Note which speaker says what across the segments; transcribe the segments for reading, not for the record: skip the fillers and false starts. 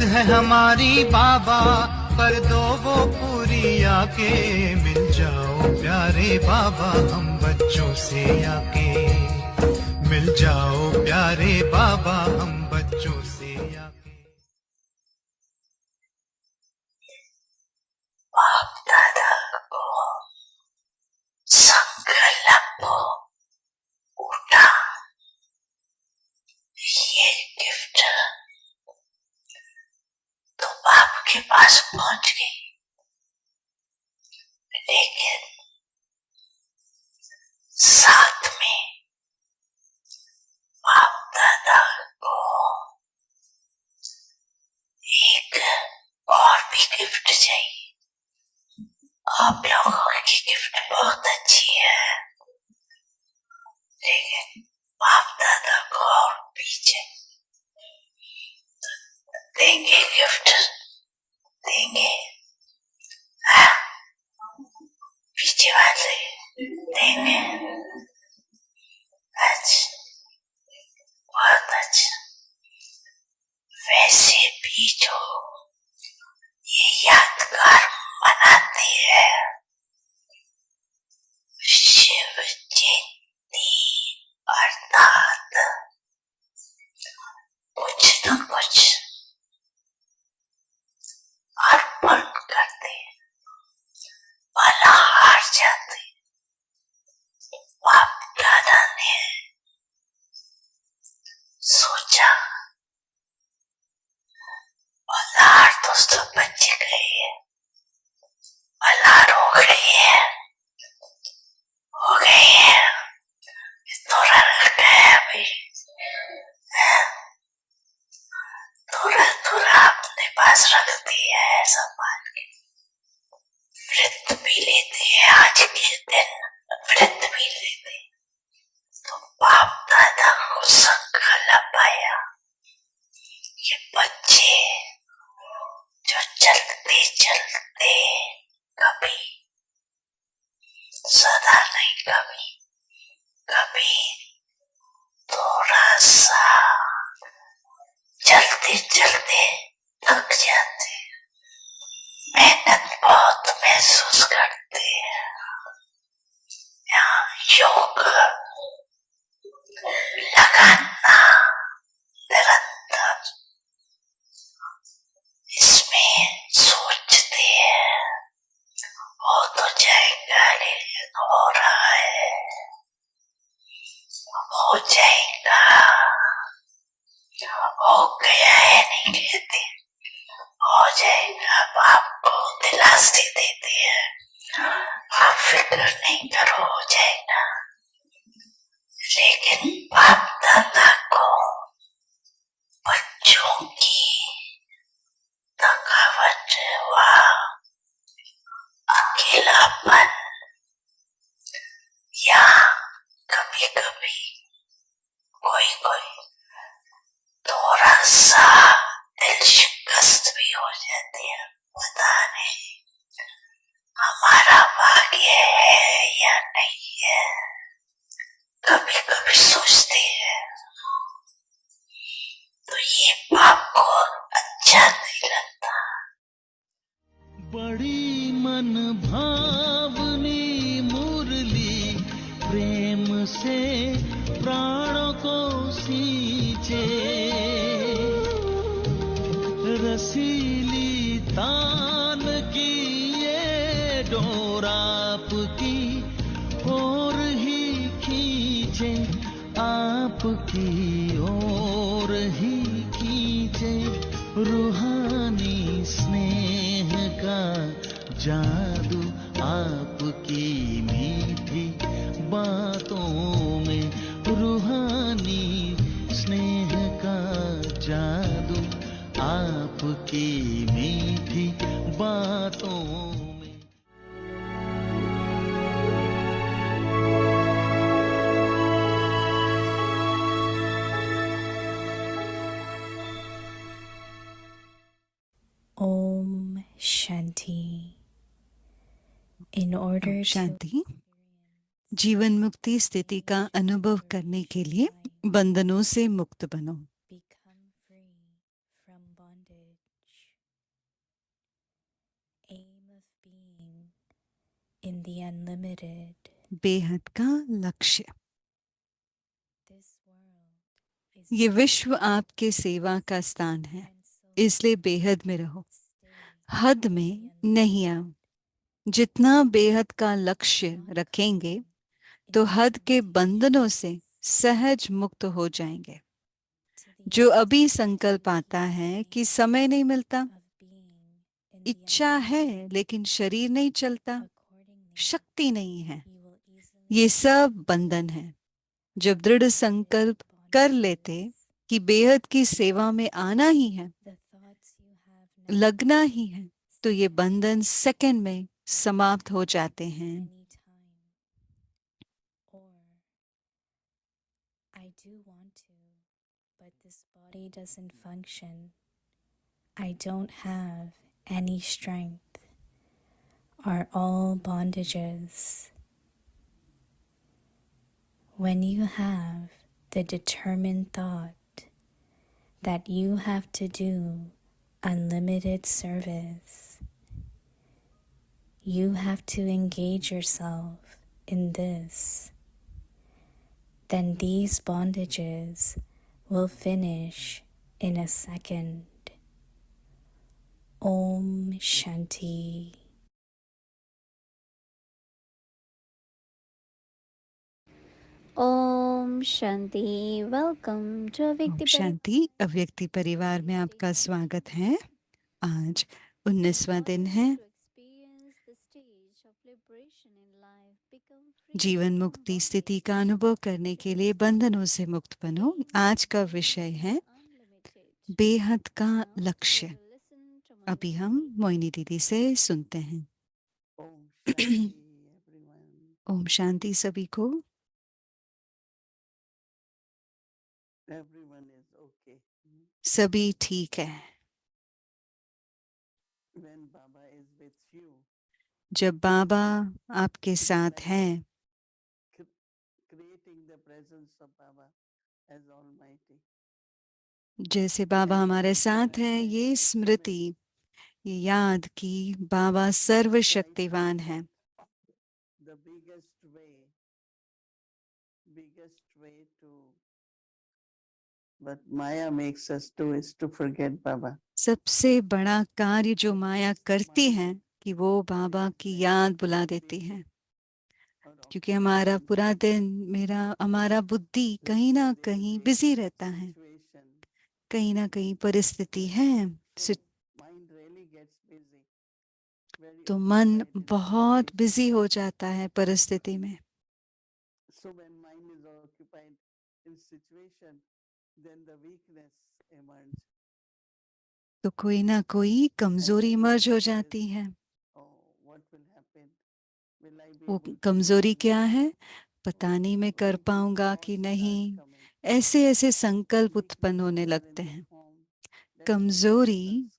Speaker 1: है हमारी बाबा, कर दो वो पूरी आके। मिल जाओ प्यारे बाबा हम बच्चों से आके, मिल जाओ प्यारे बाबा हम बच्चों से आके।
Speaker 2: बाप दादा को संकल्प उठा, ये गिफ्ट तो बाप के पास पहुंच गई, लेकिन साथ में बाप दादा को एक और भी गिफ्ट चाहिए। आप लोगों की गिफ्ट बहुत अच्छी है, लेकिन बाप दादा को और भी चाहिए। देंगे गिफ्ट, देंगे, पीछे वाले देंगे। अच्छा, बहुत अच्छा। वैसे भी जो ये यादगार बनाते हैं शिव जयंती, अर्थात कुछ न कुछ अर्पण करते, भला हार जाते। बाप दादा ने सोचा भला तो सब बच गए, भला हो गई है, हो गई है, थोड़ा रह गया अभी, थोड़ा थोड़ा अपने पास रख दिया है संभाल के। व्रत भी लेते हैं, आज के दिन व्रत भी लेते। तो बाप दादा को संकल्प आया, ये बच्चे जो चलते चलते कभी, सदा नहीं, कभी कभी थोड़ा सा चलते चलते थक जाते, मेहनत बहुत महसूस करते हैं। यहाँ योग लगाना निरंतर, इसमें सोचते हैं हो तो जाएगा, लेकिन हो रहा है, हो जाएगा, हो गया है नहीं कहते, हो जाएगा। आपको दिलासे देते हैं, आप फिक्र नहीं करो, हो जाएगा। लेकिन बाप दादा को बच्चों की थकावट व अकेलापन या कभी कभी कोई कोई थोड़ा सा दिल शिकस्त भी हो जाती है। पता नहीं हमारा भाग्य है या नहीं है, कभी कभी सोचते हैं। तो ये बाप को अच्छा नहीं लगता।
Speaker 3: बड़ी मन भावनी मुरली प्रेम से प्राणों को सींचे, रसीली तान की ये डोर आपकी ओर ही खींचे, आपकी ओर ही खींचे। रूहानी स्नेह का जादू आपकी मीठी बातों में, रूहानी स्नेह का जादू आपकी मीठी बातों में।
Speaker 4: Om Shanti. In order to
Speaker 5: शांति। जीवन मुक्ति स्थिति का अनुभव करने के लिए बंधनों से मुक्त बनो।
Speaker 4: become free from bondage, and the unlimited.
Speaker 5: बेहद का लक्ष्य।
Speaker 4: This world is
Speaker 5: ये
Speaker 4: yours,
Speaker 5: विश्व आपके सेवा का स्थान है,
Speaker 4: and so
Speaker 5: इसलिए बेहद में रहो,
Speaker 4: stay
Speaker 5: हद
Speaker 4: in
Speaker 5: में
Speaker 4: the
Speaker 5: नहीं आओ।
Speaker 4: unlimited.
Speaker 5: जितना बेहद का लक्ष्य
Speaker 4: Not
Speaker 5: रखेंगे
Speaker 4: come
Speaker 5: तो
Speaker 4: into
Speaker 5: हद के बंधनों से
Speaker 4: limitations
Speaker 5: सहज मुक्त हो जाएंगे।
Speaker 4: to the
Speaker 5: जो अभी
Speaker 4: extent
Speaker 5: संकल्प
Speaker 4: that
Speaker 5: आता
Speaker 4: you
Speaker 5: है कि
Speaker 4: dream
Speaker 5: समय नहीं मिलता,
Speaker 4: of being in the
Speaker 5: इच्छा है
Speaker 4: unlimited.
Speaker 5: लेकिन शरीर नहीं चलता,
Speaker 4: Accordingly,
Speaker 5: शक्ति नहीं है,
Speaker 4: you will easily
Speaker 5: ये सब
Speaker 4: release
Speaker 5: बंधन है।
Speaker 4: the
Speaker 5: जब दृढ़
Speaker 4: unlimited
Speaker 5: संकल्प कर लेते
Speaker 4: bondages.
Speaker 5: कि बेहद की सेवा में आना ही है,
Speaker 4: The thoughts you have now
Speaker 5: लगना ही है, तो ये
Speaker 4: stand
Speaker 5: बंधन सेकंड में समाप्त हो जाते
Speaker 4: at
Speaker 5: हैं।
Speaker 4: any time. Or, I do want to, but this body doesn't function. I don't have any strength. Are all bondages. When you have the determined thought that you have to do unlimited service, you have to engage yourself in this, then these bondages will finish in a second. Om Shanti.
Speaker 6: Om Shanti. Welcome to
Speaker 5: Om
Speaker 6: Avyakti
Speaker 5: Shanti. Avyakti परिवार में आपका स्वागत है। आज 19वां दिन है। जीवन मुक्ति स्थिति का अनुभव करने के लिए बंधनों से मुक्त बनो। आज का विषय है बेहद का लक्ष्य। अभी हम मोहिनी दीदी से सुनते हैं।
Speaker 3: ओम शांति एवरीवन।
Speaker 5: ओम शांति सभी को।
Speaker 3: Everyone is okay.
Speaker 5: सभी ठीक है।
Speaker 3: When Baba is with you,
Speaker 5: जब बाबा आपके साथ हैं,
Speaker 3: creating the presence of Baba as almighty.
Speaker 5: जैसे बाबा हमारे साथ हैं, ये स्मृति, ये याद कि बाबा सर्वशक्तिवान है।
Speaker 3: The biggest way to but Maya makes us do is to forget Baba.
Speaker 5: सबसे बड़ा कार्य जो माया करती है कि वो बाबा की याद बुला देती है, क्योंकि हमारा पूरा दिन, हमारा बुद्धि कहीं ना कहीं बिजी रहता है, कहीं ना कहीं परिस्थिति है, तो मन बहुत बिजी हो जाता है परिस्थिति में।
Speaker 3: So when mind is occupied in situation, then the weakness emerges.
Speaker 5: तो कोई ना कोई कमजोरी इमर्ज हो जाती है। वो कमजोरी क्या है? पता नहीं मैं कर पाऊंगा कि नहीं। ऐसे ऐसे संकल्प उत्पन्न होने लगते हैं। कमजोरी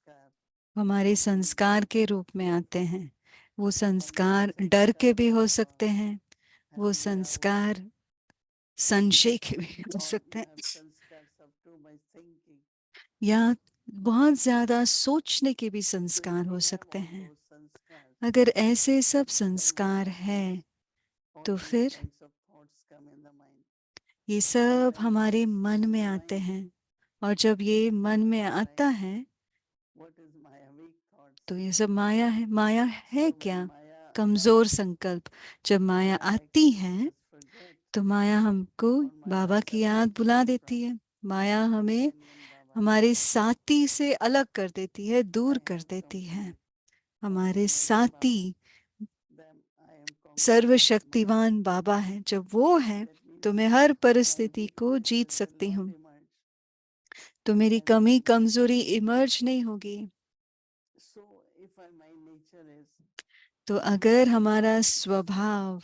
Speaker 5: हमारे संस्कार के रूप में आते हैं। वो संस्कार डर के भी हो सकते हैं, वो संस्कार संशय के भी हो सकते हैं, या बहुत ज्यादा सोचने के भी संस्कार हो सकते हैं। अगर ऐसे सब संस्कार हैं तो फिर ये सब हमारे मन में आते हैं, और जब ये मन में आता है तो ये सब माया है। माया है क्या? कमजोर संकल्प। जब माया आती है तो माया हमको बाबा की याद बुला देती है। माया हमें हमारे साथी से अलग कर देती है, दूर कर देती है। हमारे साथी सर्वशक्तिवान बाबा है। जब वो है तो मैं हर परिस्थिति को जीत सकती हूँ, तो मेरी कमी कमजोरी इमर्ज नहीं होगी। तो अगर हमारा स्वभाव,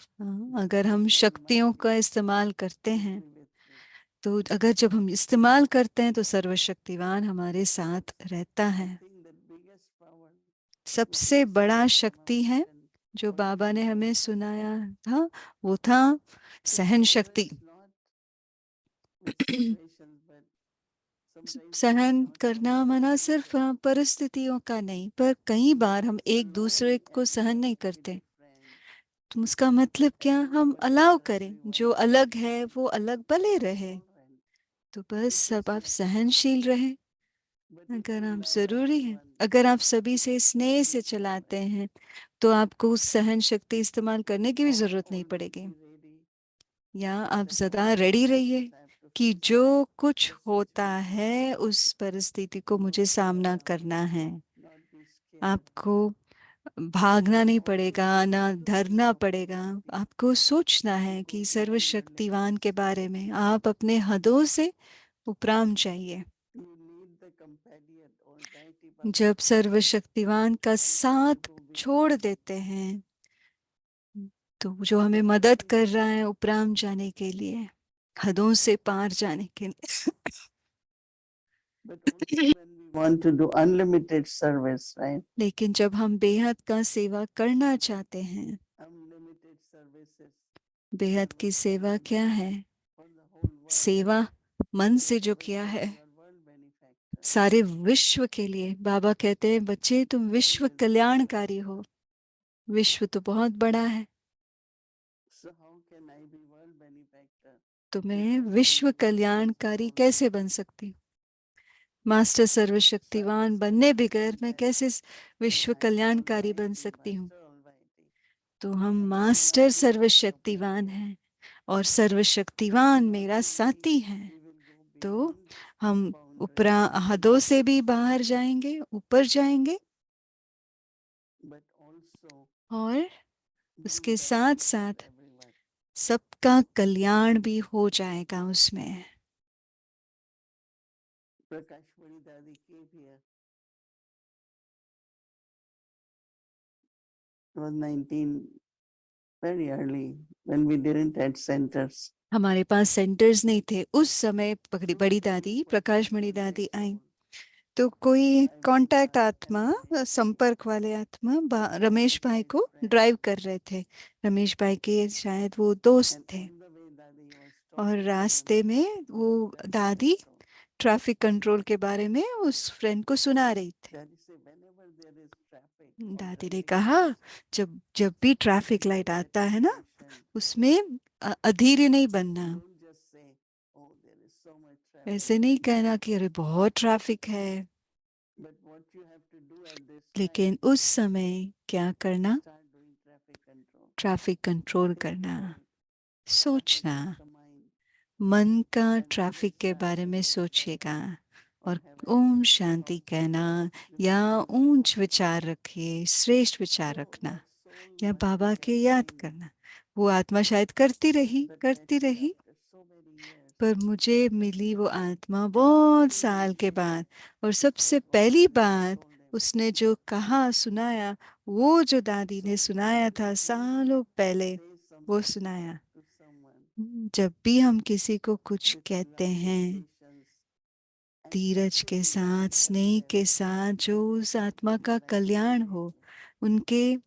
Speaker 5: अगर हम शक्तियों का इस्तेमाल करते हैं, तो अगर जब हम इस्तेमाल करते हैं तो सर्वशक्तिवान हमारे साथ रहता है। सबसे बड़ा शक्ति है जो बाबा ने हमें सुनाया था, वो था सहन शक्ति। सहन करना माना सिर्फ परिस्थितियों का नहीं, पर कई बार हम एक दूसरे को सहन नहीं करते। तो उसका मतलब क्या, हम अलाउ करें, जो अलग है वो अलग भले रहे, तो बस सब आप सहनशील रहे। अगर आप जरूरी है, अगर आप सभी से स्नेह से चलाते हैं तो आपको उस सहन शक्ति इस्तेमाल करने की भी जरूरत नहीं पड़ेगी। या आप ज्यादा रेडी रहिए कि जो कुछ होता है उस परिस्थिति को मुझे सामना करना है। आपको भागना नहीं पड़ेगा, ना डरना पड़ेगा। आपको सोचना है कि सर्वशक्तिवान के बारे में, आप अपने हदों से उपराम चाहिए। जब सर्वशक्तिवान का साथ छोड़ देते हैं तो जो हमें मदद कर रहा है उपराम जाने के लिए, हदों से पार जाने के लिए।
Speaker 3: Want to do unlimited service, right?
Speaker 5: लेकिन जब हम बेहद का सेवा करना चाहते हैं,
Speaker 3: Unlimited services
Speaker 5: बेहद की सेवा क्या है?
Speaker 3: for the whole world.
Speaker 5: सेवा मन से जो किया है
Speaker 3: You are world benefactor.
Speaker 5: सारे विश्व के लिए। बाबा कहते हैं बच्चे तुम विश्व कल्याणकारी हो। विश्व तो बहुत बड़ा है,
Speaker 3: So how can I be world benefactor?
Speaker 5: तो मैं विश्व कल्याणकारी कैसे बन सकती हूँ? मास्टर सर्वशक्तिवान बनने बगैर मैं कैसे विश्व कल्याणकारी बन सकती हूँ? तो हम मास्टर सर्वशक्तिवान हैं और सर्वशक्तिवान मेरा साथी है। तो हम उपरा हदों से भी बाहर जाएंगे, ऊपर जाएंगे,
Speaker 3: But also
Speaker 5: और
Speaker 3: do
Speaker 5: उसके
Speaker 3: the
Speaker 5: साथ
Speaker 3: best
Speaker 5: साथ
Speaker 3: for everyone.
Speaker 5: सबका कल्याण भी हो जाएगा उसमें।
Speaker 3: Prakashmani Dadi came here. It was 19 very early when we didn't had centers.
Speaker 5: हमारे पास सेंटर्स नहीं थे उस समय। बड़ी बड़ी दादी, प्रकाश मणि दादी आई तो कोई कांटेक्ट आत्मा, संपर्क वाले आत्मा रमेश भाई को ड्राइव कर रहे थे। रमेश भाई के शायद वो दोस्त
Speaker 3: And
Speaker 5: थे,
Speaker 3: on the way, Dadi was
Speaker 5: और
Speaker 3: talking
Speaker 5: रास्ते में वो दादी ट्रैफिक कंट्रोल के बारे में उस फ्रेंड को सुना रही थी।
Speaker 3: Daddy said, whenever there is traffic, or
Speaker 5: दादी ने
Speaker 3: traffic
Speaker 5: कहा
Speaker 3: lights,
Speaker 5: जब जब भी ट्रैफिक लाइट आता है ना,
Speaker 3: attention,
Speaker 5: उसमें अधीर नहीं बनना।
Speaker 3: don't just say, oh, there is so much traffic.
Speaker 5: ऐसे नहीं कहना कि अरे बहुत ट्रैफिक है,
Speaker 3: But what you have to do at this time,
Speaker 5: लेकिन उस समय क्या करना?
Speaker 3: start doing traffic control.
Speaker 5: Traffic control
Speaker 3: Think
Speaker 5: करना,
Speaker 3: about traffic
Speaker 5: सोचना।
Speaker 3: of the mind.
Speaker 5: मन का
Speaker 3: And with
Speaker 5: ट्रैफिक
Speaker 3: the
Speaker 5: के बारे में
Speaker 3: shadow
Speaker 5: सोचिएगा
Speaker 3: or
Speaker 5: और
Speaker 3: heaven
Speaker 5: Om
Speaker 3: thoughts
Speaker 5: Shanti
Speaker 3: about
Speaker 5: कहना,
Speaker 3: this
Speaker 5: या
Speaker 3: beautiful
Speaker 5: ऊंच
Speaker 3: thought.
Speaker 5: विचार रखिए, श्रेष्ठ विचार
Speaker 3: So
Speaker 5: रखना,
Speaker 3: that soul
Speaker 5: या
Speaker 3: must
Speaker 5: बाबा
Speaker 3: be
Speaker 5: के याद
Speaker 3: happy.
Speaker 5: करना। वो आत्मा शायद करती
Speaker 3: But let's say
Speaker 5: रही,
Speaker 3: after so many years,
Speaker 5: पर मुझे मिली वो आत्मा बहुत साल के बाद, और सबसे पहली बात उसने जो कहा सुनाया, वो जो दादी ने सुनाया था सालों पहले,
Speaker 3: say
Speaker 5: वो
Speaker 3: something
Speaker 5: सुनाया।
Speaker 3: to someone
Speaker 5: जब भी हम किसी को कुछ
Speaker 3: with
Speaker 5: कहते
Speaker 3: loving
Speaker 5: हैं,
Speaker 3: patience and
Speaker 5: धीरज के
Speaker 3: actually
Speaker 5: साथ,
Speaker 3: that
Speaker 5: स्नेह के
Speaker 3: helps
Speaker 5: साथ, जो उस आत्मा का
Speaker 3: like
Speaker 5: कल्याण हो,
Speaker 3: immediately.
Speaker 5: उनके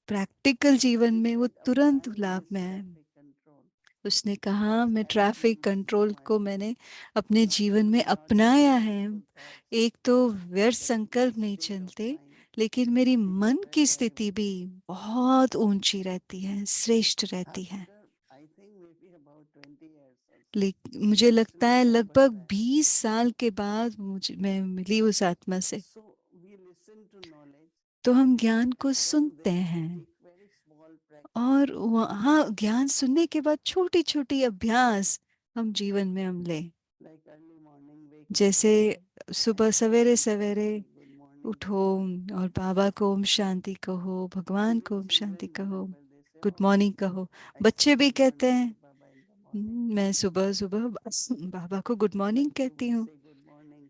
Speaker 5: प्रैक्टिकल जीवन
Speaker 3: He
Speaker 5: में वो
Speaker 3: said,
Speaker 5: तुरंत
Speaker 3: applying
Speaker 5: लाभ
Speaker 3: this
Speaker 5: में आए।
Speaker 3: traffic control
Speaker 5: उसने कहा
Speaker 3: has
Speaker 5: मैं
Speaker 3: helped
Speaker 5: traffic
Speaker 3: me so
Speaker 5: control
Speaker 3: much.
Speaker 5: को मैंने अपने
Speaker 3: Not
Speaker 5: जीवन में
Speaker 3: only not
Speaker 5: अपनाया
Speaker 3: just
Speaker 5: है।
Speaker 3: hateful thoughts,
Speaker 5: एक तो व्यर्थ
Speaker 3: but my
Speaker 5: संकल्प नहीं
Speaker 3: state of
Speaker 5: चलते,
Speaker 3: mind
Speaker 5: लेकिन मेरी
Speaker 3: is
Speaker 5: मन
Speaker 3: very
Speaker 5: की स्थिति भी
Speaker 3: elevated.
Speaker 5: बहुत ऊंची रहती है, श्रेष्ठ रहती है।
Speaker 3: After, I think maybe about 20 years or so,
Speaker 5: मुझे लगता है
Speaker 3: actually that was
Speaker 5: लगभग
Speaker 3: back.
Speaker 5: 20 साल के बाद मैं मिली उस आत्मा से।
Speaker 3: So we listen to knowledge
Speaker 5: तो हम ज्ञान को
Speaker 3: and from
Speaker 5: सुनते
Speaker 3: there we
Speaker 5: हैं,
Speaker 3: take very small
Speaker 5: और
Speaker 3: practices
Speaker 5: वहाँ ज्ञान सुनने के बाद छोटी छोटी अभ्यास हम जीवन में हम लें।
Speaker 3: like early morning wake up
Speaker 5: जैसे सुबह
Speaker 3: and
Speaker 5: सवेरे
Speaker 3: tell
Speaker 5: सवेरे
Speaker 3: somebody good morning,
Speaker 5: उठो और बाबा को ओम शांति कहो, भगवान को ओम शांति कहो,
Speaker 3: whenever they say,
Speaker 5: good
Speaker 3: oh,
Speaker 5: morning कहो।
Speaker 3: I say
Speaker 5: बच्चे भी
Speaker 3: good
Speaker 5: कहते
Speaker 3: morning
Speaker 5: हैं
Speaker 3: to Baba in the morning.
Speaker 5: मैं सुबह सुबह बाबा को गुड मॉर्निंग
Speaker 3: Like you
Speaker 5: कहती
Speaker 3: will
Speaker 5: हूँ।
Speaker 3: say good morning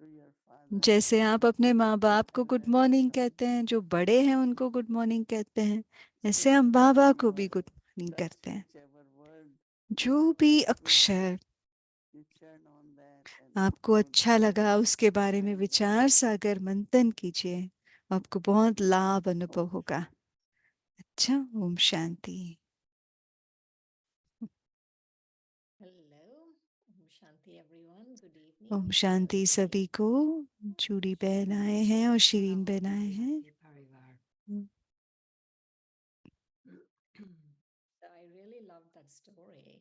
Speaker 3: to your father,
Speaker 5: जैसे आप अपने माँ
Speaker 3: your
Speaker 5: बाप को गुड
Speaker 3: elders,
Speaker 5: मॉर्निंग कहते हैं, जो बड़े हैं उनको गुड मॉर्निंग कहते हैं,
Speaker 3: so
Speaker 5: ऐसे हम बाबा
Speaker 3: whatever
Speaker 5: को भी
Speaker 3: word,
Speaker 5: गुड मॉर्निंग
Speaker 3: touch
Speaker 5: करते हैं।
Speaker 3: whichever word
Speaker 5: जो भी अक्षर
Speaker 3: you churn on that and
Speaker 5: आपको
Speaker 3: go
Speaker 5: अच्छा
Speaker 3: deeper
Speaker 5: लगा
Speaker 3: into
Speaker 5: उसके बारे में
Speaker 3: mind
Speaker 5: विचार सागर मंथन कीजिए, आपको बहुत लाभ अनुभव होगा। अच्छा, Om Shanti.
Speaker 7: Hello, Om Shanti everyone. Good evening.
Speaker 5: ओम शांति सभी को। जूड़ी बहन आए हैं और शिरीन बहन आए हैं।
Speaker 7: Parivar. really love that story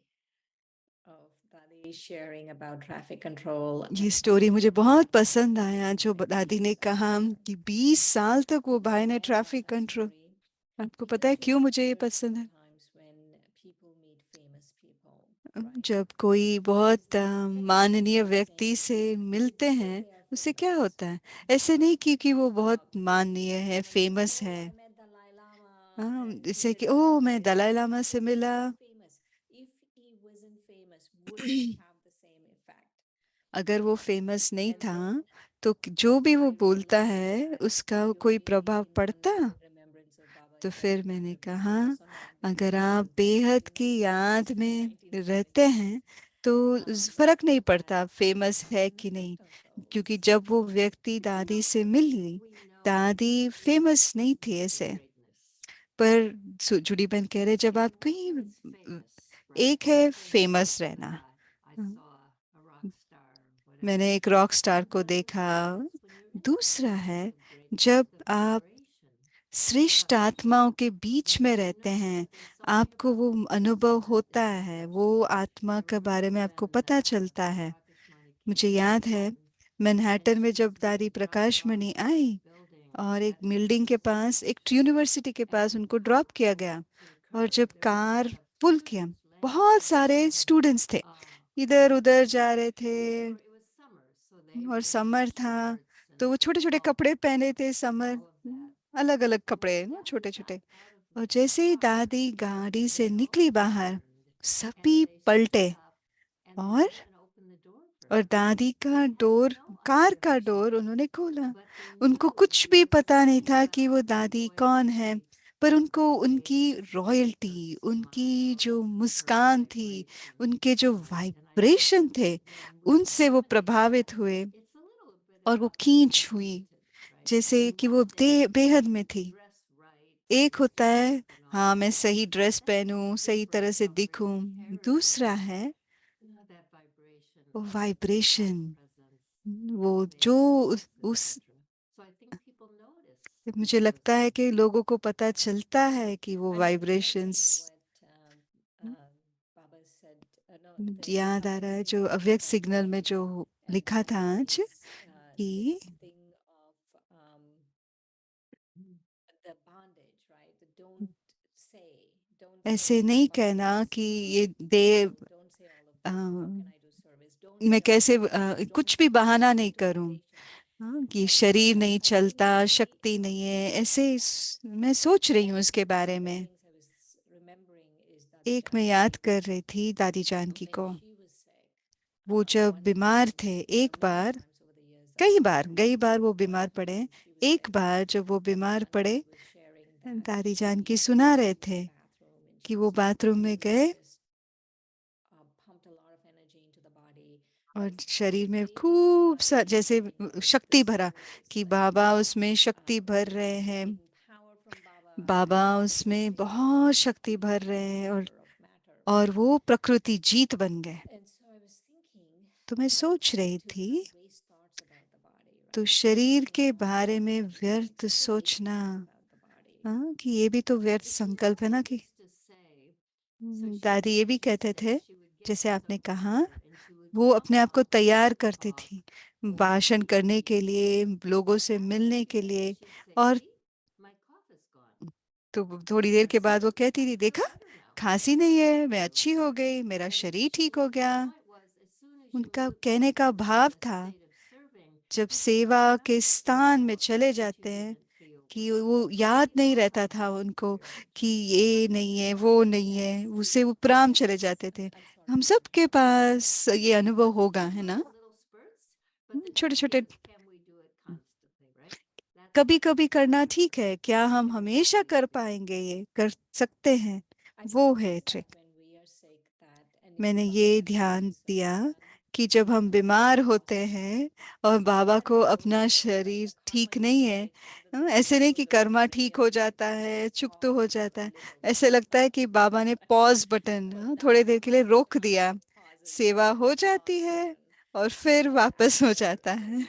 Speaker 7: of Dadi sharing about traffic control.
Speaker 5: ये स्टोरी मुझे बहुत पसंद आया जो दादी ने कहा कि 20 साल तक वो भाई ने ट्रैफिक कंट्रोल। आपको पता है क्यों मुझे ये पसंद है? जब कोई बहुत माननीय व्यक्ति से मिलते हैं उससे क्या होता है? ऐसे नहीं क्योंकि वो बहुत माननीय है, फेमस है। हाँ, जैसे कि ओ मैं दलाई लामा से मिला। अगर वो फेमस नहीं था तो जो भी वो बोलता है उसका कोई प्रभाव पड़ता। तो फिर मैंने कहा अगर आप बेहद की याद में रहते हैं तो फर्क नहीं पड़ता फेमस है कि नहीं, क्योंकि जब वो व्यक्ति दादी से मिली, दादी फेमस नहीं थी ऐसे। पर जुड़ी बहन कह रहे जब आप कहीं, एक है फेमस रहना। मैंने एक रॉक स्टार को देखा। दूसरा है जब आप श्रेष्ठ आत्माओं के बीच में रहते हैं, आपको वो अनुभव होता है, वो आत्मा के बारे में आपको पता चलता है। मुझे याद है मैनहट्टन में जब दादी प्रकाश मणि आई और एक बिल्डिंग के पास, एक यूनिवर्सिटी के पास उनको ड्रॉप किया गया, और जब कार पुल किया, बहुत सारे स्टूडेंट्स थे, इधर उधर जा रहे थे, और समर था तो वो छोटे छोटे कपड़े पहने थे। समर अलग अलग कपड़े ना, छोटे छोटे। और जैसे ही दादी गाड़ी से निकली बाहर, सभी पलटे, और और दादी का डोर, कार का डोर उन्होंने खोला। उनको कुछ भी पता नहीं था कि वो दादी कौन है, पर उनको उनकी रॉयल्टी, उनकी जो मुस्कान थी, उनके जो वाइब्रेशन थे, उनसे वो प्रभावित हुए और वो खींच हुई, जैसे कि वो बेहद में थी। एक होता है हाँ मैं सही ड्रेस पहनूं, सही तरह से दिखूं। दूसरा है वो वाइब्रेशन, वो जो उस मुझे लगता है कि लोगों को पता चलता है कि वो वाइब्रेशंस। याद आ रहा है जो अव्यक्त सिग्नल में जो लिखा था आज कि ऐसे नहीं कहना कि ये दे अ, मैं कैसे कुछ भी बहाना नहीं करूं। हाँ, कि शरीर नहीं चलता, शक्ति नहीं है, ऐसे मैं सोच रही हूँ उसके बारे में। एक मैं याद कर रही थी दादी जानकी को, वो जब बीमार थे एक बार, कई बार वो बीमार पड़े। एक बार जब वो बीमार पड़े, दादी जानकी सुना रहे थे कि वो बाथरूम में गए और शरीर में खूब सा जैसे शक्ति भरा, कि बाबा उसमें शक्ति भर रहे हैं, बाबा उसमें बहुत शक्ति भर रहे हैं, और वो प्रकृति जीत बन गए। तो मैं सोच रही थी तो शरीर के बारे में व्यर्थ सोचना, हाँ, कि ये भी तो व्यर्थ संकल्प है ना। कि दादी ये भी कहते थे, जैसे आपने कहा, वो अपने आप को तैयार करती थी भाषण करने के लिए, लोगों से मिलने के लिए। और तो थोड़ी देर के बाद वो कहती थी देखा, खांसी नहीं है, मैं अच्छी हो गई, मेरा शरीर ठीक हो गया। उनका कहने का भाव था जब सेवा के स्थान में चले जाते हैं कि वो याद नहीं रहता था उनको कि ये नहीं है, वो नहीं है, उसे उपराम चले जाते थे। हम सब के पास ये अनुभव होगा, है ना? छोटे छोटे कभी कभी करना ठीक है, क्या हम हमेशा कर पाएंगे? ये कर सकते हैं, वो है ट्रिक। मैंने ये ध्यान दिया कि जब हम बीमार होते हैं और बाबा को अपना शरीर ठीक नहीं है, ऐसे नहीं कि कर्मा ठीक हो जाता है, चुप तो हो जाता है। ऐसे लगता है कि बाबा ने पॉज बटन थोड़ी देर के लिए रोक दिया, सेवा हो जाती है और फिर वापस हो जाता है।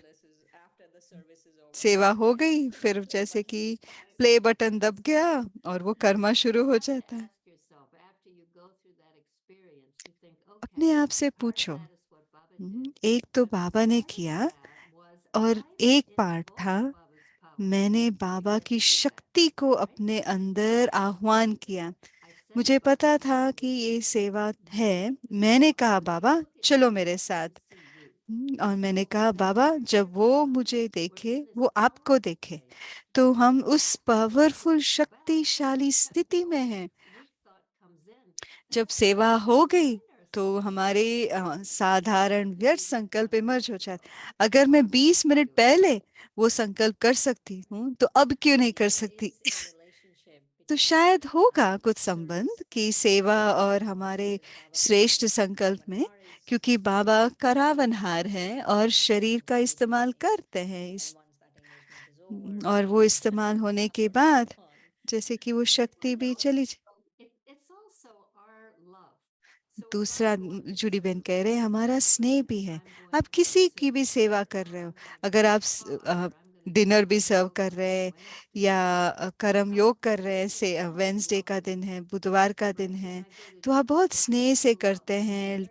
Speaker 5: सेवा हो गई, फिर जैसे कि प्ले बटन दब गया और वो कर्मा शुरू हो जाता है। अपने आप से पूछो, एक तो बाबा ने किया और एक पार्ट था मैंने बाबा की शक्ति को अपने अंदर आह्वान किया। मुझे पता था कि ये सेवा है। मैंने कहा बाबा चलो मेरे साथ। और मैंने कहा बाबा जब वो मुझे देखे वो आपको देखे, तो हम उस पावरफुल शक्तिशाली स्थिति में हैं। जब सेवा हो गई तो हमारे साधारण व्यर्थ संकल्प इमर्ज हो जाते। अगर मैं 20 मिनट पहले वो संकल्प कर सकती हूँ तो अब क्यों नहीं कर सकती? तो शायद होगा कुछ संबंध कि सेवा और हमारे श्रेष्ठ संकल्प में, क्योंकि बाबा करावनहार हैं और शरीर का इस्तेमाल करते हैं और वो इस्तेमाल होने के बाद जैसे कि वो शक्ति भी चली दूसरा जुड़ी बहन कह रहे हैं हमारा स्नेह भी है। आप किसी की भी सेवा कर रहे हो, अगर आप डिनर भी सर्व कर रहे हैं या कर्म योग कर रहे हैं, से वेंसडे का दिन है, बुधवार का दिन है, तो आप बहुत स्नेह से करते हैं,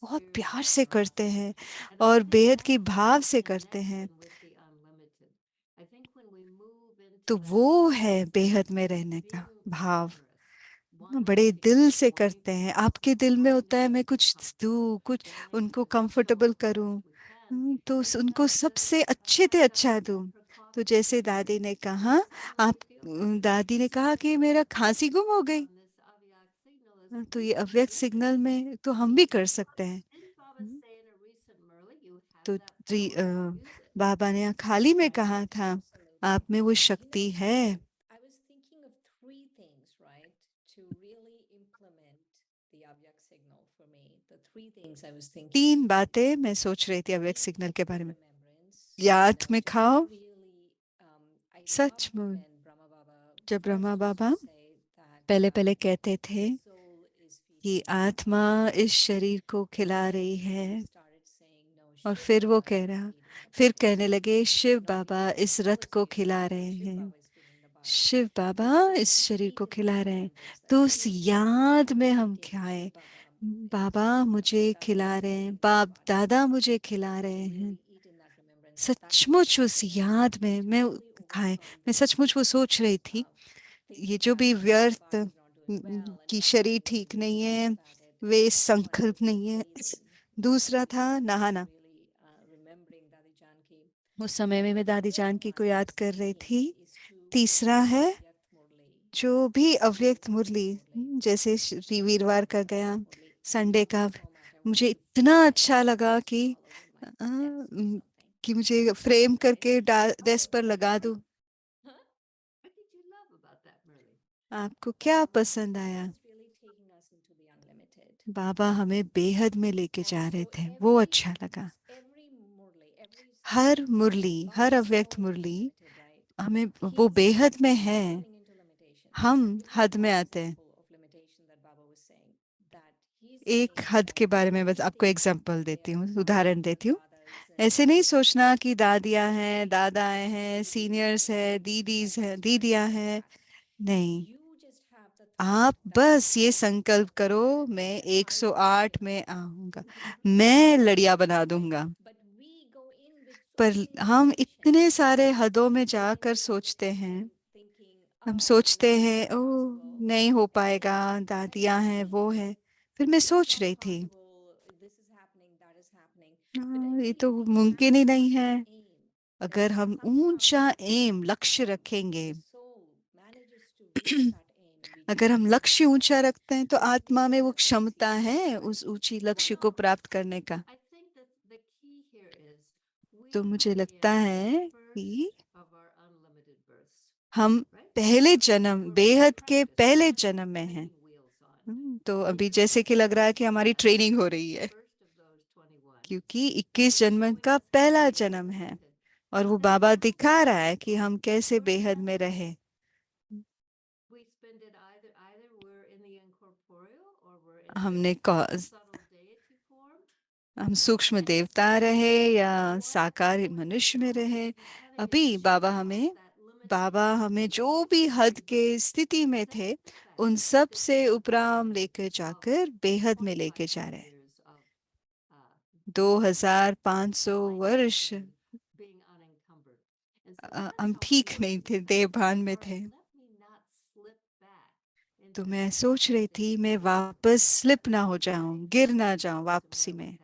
Speaker 5: बहुत प्यार से करते हैं और बेहद की भाव से करते हैं। तो वो है बेहद में रहने का भाव। बड़े दिल से करते हैं, आपके दिल में होता है मैं कुछ दूं, कुछ उनको कंफर्टेबल करूं, तो उनको सबसे अच्छे से अच्छा दूं। तो जैसे दादी ने कहा, दादी ने कहा कि मेरा खांसी गुम हो गई, तो ये अव्यक्त सिग्नल में तो हम भी कर सकते हैं। हम्म, तो बाबा ने खाली में कहा था आप में वो शक्ति है।
Speaker 7: I was thinking of three things, right, to really implement the Avyak signal for me. The three things I was thinking.
Speaker 5: 3 बातें मैं सोच रही थी अव्यक्त सिग्नल के बारे में।
Speaker 7: Remembrance.
Speaker 5: याद में खाओ,
Speaker 7: Really, I love
Speaker 5: सच में
Speaker 7: when Brahma Baba
Speaker 5: जब Brahma
Speaker 7: first used
Speaker 5: Baba
Speaker 7: to say that
Speaker 5: पहले पहले कहते थे
Speaker 7: soul is
Speaker 5: कि
Speaker 7: feeding.
Speaker 5: आत्मा इस शरीर को खिला रही है,
Speaker 7: He started saying, no,
Speaker 5: और
Speaker 7: Shiv
Speaker 5: फिर वो
Speaker 7: Baba
Speaker 5: कह
Speaker 7: is
Speaker 5: रहा,
Speaker 7: feeding it.
Speaker 5: फिर कहने लगे शिव
Speaker 7: No,
Speaker 5: बाबा
Speaker 7: he
Speaker 5: इस
Speaker 7: of
Speaker 5: रथ
Speaker 7: course
Speaker 5: को
Speaker 7: he didn't
Speaker 5: खिला
Speaker 7: say
Speaker 5: रहे
Speaker 7: Shiv
Speaker 5: हैं,
Speaker 7: Baba is feeding the body.
Speaker 5: Shiv Baba
Speaker 7: But
Speaker 5: इस शरीर को
Speaker 7: keep in
Speaker 5: खिला
Speaker 7: that
Speaker 5: रहे हैं।
Speaker 7: remembrance that
Speaker 5: तो
Speaker 7: he
Speaker 5: उस
Speaker 7: was
Speaker 5: याद में हम
Speaker 7: thinking
Speaker 5: खाए,
Speaker 7: Shiv Baba
Speaker 5: बाबा
Speaker 7: is
Speaker 5: मुझे
Speaker 7: Baba Dada
Speaker 5: खिला
Speaker 7: is
Speaker 5: रहे हैं,
Speaker 7: feeding the
Speaker 5: बाप
Speaker 7: body.
Speaker 5: दादा मुझे खिला
Speaker 7: To
Speaker 5: रहे हैं।
Speaker 7: really eat in that remembrance that that is
Speaker 5: सचमुच
Speaker 7: one
Speaker 5: उस
Speaker 7: thing I was
Speaker 5: याद
Speaker 7: thinking
Speaker 5: में
Speaker 7: to
Speaker 5: मैं
Speaker 7: really
Speaker 5: खाए,
Speaker 7: overcome
Speaker 5: मैं
Speaker 7: this
Speaker 5: सचमुच वो सोच रही थी ये
Speaker 7: thinking
Speaker 5: जो भी
Speaker 7: that my
Speaker 5: व्यर्थ
Speaker 7: body is not doing well and
Speaker 5: कि
Speaker 7: Baba
Speaker 5: शरीर
Speaker 7: Dada
Speaker 5: ठीक
Speaker 7: will be
Speaker 5: नहीं
Speaker 7: so
Speaker 5: है,
Speaker 7: that
Speaker 5: way
Speaker 7: the second one
Speaker 5: संकल्प
Speaker 7: was the
Speaker 5: नहीं है।
Speaker 7: breathing.
Speaker 5: दूसरा था
Speaker 7: I was
Speaker 5: नहाना।
Speaker 7: really remembering Dadi Janki.
Speaker 5: उस समय में मैं
Speaker 7: The
Speaker 5: दादी
Speaker 7: third
Speaker 5: जानकी
Speaker 7: one
Speaker 5: को
Speaker 7: I
Speaker 5: याद
Speaker 7: was
Speaker 5: कर रही
Speaker 7: thinking
Speaker 5: थी।
Speaker 7: is to
Speaker 5: तीसरा
Speaker 7: repeat
Speaker 5: है
Speaker 7: Avyakt Murli.
Speaker 5: जो भी
Speaker 7: Repeat
Speaker 5: अव्यक्त
Speaker 7: Avyakt
Speaker 5: मुरली,
Speaker 7: Murli.
Speaker 5: जैसे रविवार का गया,
Speaker 7: Murli
Speaker 5: संडे
Speaker 7: anytime,
Speaker 5: का,
Speaker 7: no matter what
Speaker 5: मुझे
Speaker 7: you
Speaker 5: इतना
Speaker 7: feel like
Speaker 5: अच्छा लगा
Speaker 7: just
Speaker 5: कि
Speaker 7: follow the mic, dance or something.
Speaker 5: कि मुझे फ्रेम करके डेस्क
Speaker 7: Okay.
Speaker 5: पर लगा दूं।
Speaker 7: Huh? What did you love about that, Murli?
Speaker 5: आपको क्या पसंद आया?
Speaker 7: It's really taking us into the unlimited.
Speaker 5: बाबा हमें बेहद में लेके
Speaker 7: And
Speaker 5: जा रहे
Speaker 7: so
Speaker 5: थे, वो अच्छा लगा।
Speaker 7: every Murli, every
Speaker 5: her
Speaker 7: song,
Speaker 5: Murali, her
Speaker 7: Baba is
Speaker 5: अव्यक्त
Speaker 7: going into
Speaker 5: मुरली
Speaker 7: limited, right?
Speaker 5: हमें
Speaker 7: He
Speaker 5: वो
Speaker 7: was
Speaker 5: बेहद में है,
Speaker 7: falling into limitation.
Speaker 5: हम
Speaker 7: This is
Speaker 5: हद में
Speaker 7: one
Speaker 5: आते हैं।
Speaker 7: example of limitation that Baba was saying. That he's
Speaker 5: एक
Speaker 7: saying
Speaker 5: हद
Speaker 7: that
Speaker 5: के बारे में बस आपको
Speaker 7: everything
Speaker 5: एग्जांपल
Speaker 7: they
Speaker 5: देती
Speaker 7: are
Speaker 5: हूँ,
Speaker 7: mamas
Speaker 5: उदाहरण
Speaker 7: and
Speaker 5: देती हूँ।
Speaker 7: dadas and
Speaker 5: ऐसे नहीं
Speaker 7: uncles and
Speaker 5: सोचना कि
Speaker 7: aunties
Speaker 5: दादियाँ
Speaker 7: and
Speaker 5: हैं,
Speaker 7: maybe
Speaker 5: दादाएं
Speaker 7: even
Speaker 5: हैं,
Speaker 7: babies
Speaker 5: सीनियर्स
Speaker 7: and
Speaker 5: हैं,
Speaker 7: that
Speaker 5: दीदीज हैं,
Speaker 7: just worries
Speaker 5: दीदियाँ
Speaker 7: about
Speaker 5: हैं।
Speaker 7: that.
Speaker 5: नहीं,
Speaker 7: You just have the
Speaker 5: आप
Speaker 7: thought that
Speaker 5: बस ये
Speaker 7: I
Speaker 5: संकल्प करो मैं
Speaker 7: that I will
Speaker 5: 108
Speaker 7: win.
Speaker 5: में आऊंगा, मैं लड़िया बना दूंगा।
Speaker 7: But we go in with so
Speaker 5: पर
Speaker 7: many
Speaker 5: हम
Speaker 7: limitations.
Speaker 5: इतने सारे हदों में
Speaker 7: We go in
Speaker 5: जाकर
Speaker 7: with
Speaker 5: सोचते हैं,
Speaker 7: limitation, thinking,
Speaker 5: हम
Speaker 7: oh,
Speaker 5: सोचते
Speaker 7: this is
Speaker 5: हैं
Speaker 7: not
Speaker 5: ओ
Speaker 7: possible.
Speaker 5: नहीं हो
Speaker 7: And
Speaker 5: पाएगा, दादियाँ हैं, वो है। फिर मैं
Speaker 7: it's
Speaker 5: सोच
Speaker 7: not
Speaker 5: रही थी
Speaker 7: possible. This is happening, that is happening. But I
Speaker 5: ये
Speaker 7: think
Speaker 5: तो
Speaker 7: if we
Speaker 5: मुमकिन
Speaker 7: have
Speaker 5: ही
Speaker 7: that
Speaker 5: नहीं है।
Speaker 7: aim,
Speaker 5: अगर
Speaker 7: right?
Speaker 5: हम
Speaker 7: Somehow
Speaker 5: ऊंचा एम लक्ष्य रखेंगे,
Speaker 7: the soul manages to reach that aim and we
Speaker 5: अगर
Speaker 7: just
Speaker 5: हम
Speaker 7: don't
Speaker 5: लक्ष्य
Speaker 7: have that.
Speaker 5: ऊंचा रखते हैं तो
Speaker 7: I think
Speaker 5: आत्मा में वो
Speaker 7: that's the
Speaker 5: क्षमता
Speaker 7: secret,
Speaker 5: है
Speaker 7: right?
Speaker 5: उस ऊंची लक्ष्य को प्राप्त करने का। तो मुझे लगता है कि हम पहले जन्म, बेहद के पहले जन्म में हैं। तो अभी जैसे कि लग रहा है कि हमारी ट्रेनिंग हो रही है, क्योंकि 21 जन्म का पहला जन्म है और वो बाबा दिखा रहा है कि हम कैसे बेहद में रहे। हमने हम सूक्ष्म देवता रहे या साकार मनुष्य में रहे, अभी बाबा हमें जो भी हद के स्थिति में थे उन सब से उपराम लेकर जाकर बेहद में लेके जा रहे हैं। 2500 वर्ष हम ठीक नहीं थे, देहभान में थे। तो मैं सोच रही थी मैं वापस स्लिप ना हो जाऊं, गिर ना जाऊं वापसी में।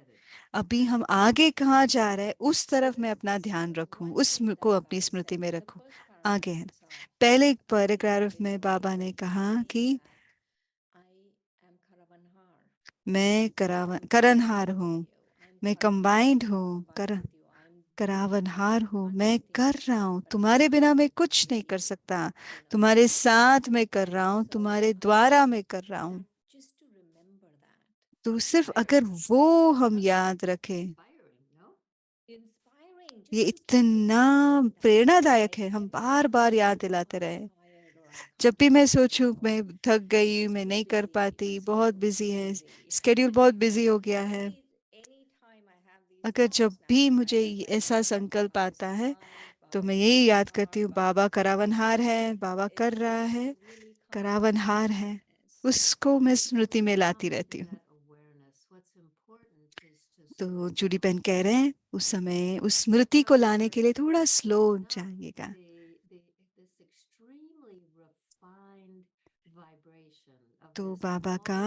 Speaker 5: अभी हम आगे कहाँ जा रहे हैं उस तरफ मैं अपना ध्यान रखूं, को अपनी स्मृति में रखूं। आगे है पहले पैराग्राफ में बाबा ने कहा कि मैं करनहार हूँ, मैं कंबाइंड हूँ, करावनहार हूँ, मैं कर रहा हूँ, तुम्हारे बिना मैं कुछ नहीं कर सकता, तुम्हारे साथ मैं कर रहा हूँ, तुम्हारे द्वारा मैं कर रहा हूँ। तो सिर्फ अगर वो हम याद रखें, ये इतना प्रेरणादायक है, हम बार बार याद दिलाते रहे। जब भी मैं सोचूं मैं थक गई, मैं नहीं कर पाती, बहुत बिजी है, स्केड्यूल बहुत बिजी हो गया है, अगर जब भी मुझे ऐसा संकल्प आता है तो मैं यही याद करती हूँ, बाबा करावनहार है, बाबा कर रहा है, करावनहार है, उसको मैं स्मृति में लाती रहती हूँ। तो जूडी पेन कह रहे हैं उस समय उस स्मृति को लाने के लिए थोड़ा स्लो चाहिएगा। तो बाबा का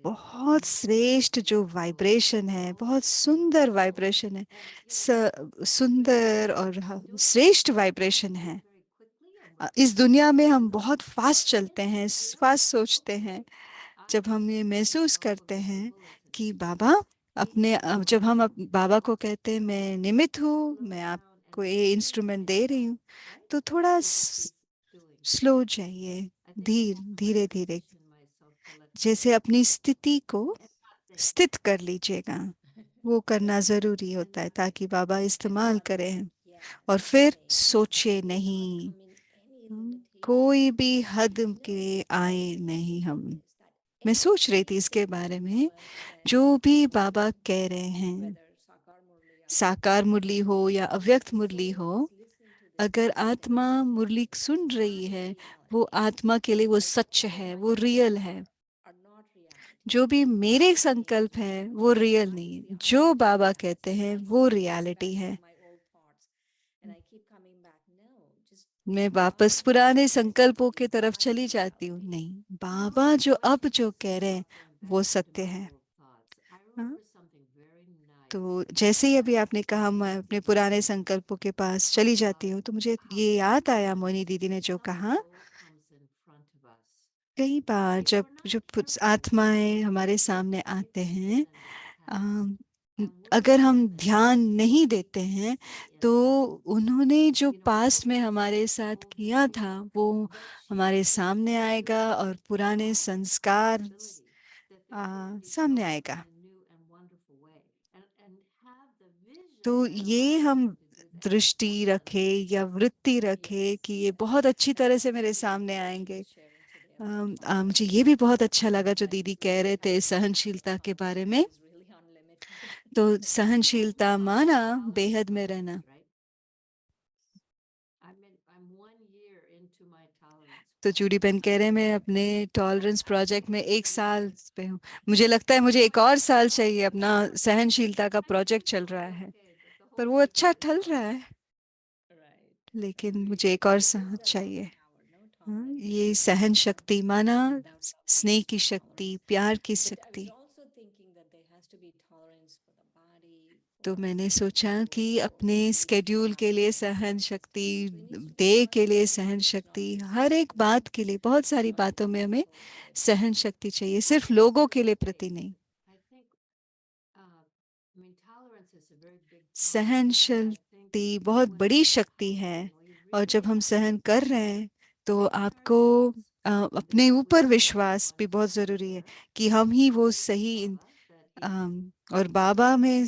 Speaker 5: बहुत श्रेष्ठ जो वाइब्रेशन है, बहुत सुंदर वाइब्रेशन है, सुंदर और श्रेष्ठ वाइब्रेशन है। इस दुनिया में हम बहुत फास्ट चलते हैं, फास्ट सोचते हैं। जब हम ये महसूस करते हैं कि बाबा जब हम बाबा को कहते हैं मैं निमित्त हूँ, मैं आपको ये इंस्ट्रूमेंट दे रही हूँ, तो थोड़ा स्लो जाइए, धीरे धीरे, जैसे अपनी स्थिति को स्थित कर लीजिएगा। वो करना जरूरी होता है ताकि बाबा इस्तेमाल करें। और फिर सोचे नहीं, कोई भी हद के आए नहीं हम। मैं सोच रही थी इसके बारे में, जो भी बाबा कह रहे हैं, साकार मुरली हो या अव्यक्त मुरली हो, अगर आत्मा मुरली सुन रही है, वो आत्मा के लिए वो सच है, वो रियल है। जो भी मेरे संकल्प है वो रियल नहीं है, जो बाबा कहते हैं वो रियलिटी है। मैं वापस पुराने संकल्पों की तरफ चली जाती हूँ, नहीं, बाबा जो कह रहे हैं वो सत्य है। हाँ? तो जैसे ही अभी आपने कहा मैं अपने पुराने संकल्पों के पास चली जाती हूँ, तो मुझे ये याद आया मोनी दीदी ने जो कहा, कई बार जब जो आत्माएं हमारे सामने आते हैं, अम, अगर हम ध्यान नहीं देते हैं तो उन्होंने जो पास्ट में हमारे साथ किया था वो हमारे सामने आएगा और पुराने संस्कार सामने आएगा। तो ये हम दृष्टि रखे या वृत्ति रखे कि ये बहुत अच्छी तरह से मेरे सामने आएंगे। मुझे ये भी बहुत अच्छा लगा जो दीदी कह रहे थे सहनशीलता के बारे में। तो सहनशीलता माना बेहद में रहना। तो जूडी पेन कह रहे हैं मैं अपने टॉलरेंस प्रोजेक्ट में 1 साल पे हूँ। मुझे लगता है मुझे एक और साल चाहिए, अपना सहनशीलता का प्रोजेक्ट चल रहा है पर वो अच्छा चल रहा है, लेकिन मुझे एक और साल चाहिए। हाँ, ये सहन शक्ति माना स्नेह की शक्ति, प्यार की शक्ति। तो मैंने सोचा कि अपने स्केड्यूल के लिए सहन शक्ति, देह के लिए सहन शक्ति, हर एक बात के लिए, बहुत सारी बातों में हमें सहन शक्ति चाहिए, सिर्फ लोगों के लिए प्रति नहीं। सहन शक्ति बहुत बड़ी शक्ति है, और जब हम सहन कर रहे हैं तो आपको अपने ऊपर विश्वास भी बहुत जरूरी है कि हम ही वो सही और बाबा में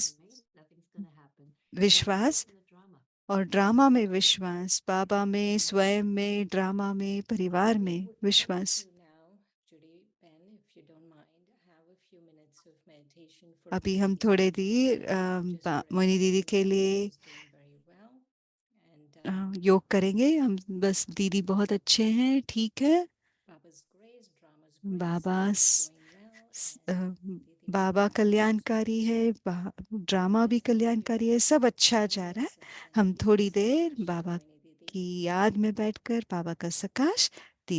Speaker 5: विश्वास और ड्रामा में विश्वास, बाबा में, स्वयं में, ड्रामा में, परिवार में विश्वास। अभी हम थोड़े देर मोनी दीदी के लिए योग करेंगे। हम बस, दीदी बहुत अच्छे हैं, ठीक है, बाबा
Speaker 7: rest is going well, and Didi
Speaker 5: Baba
Speaker 7: Baba
Speaker 5: कल्याणकारी है, ड्रामा भी कल्याणकारी है, सब अच्छा जा रहा है। हम थोड़ी देर बाबा की याद में बैठकर बाबा का सकाश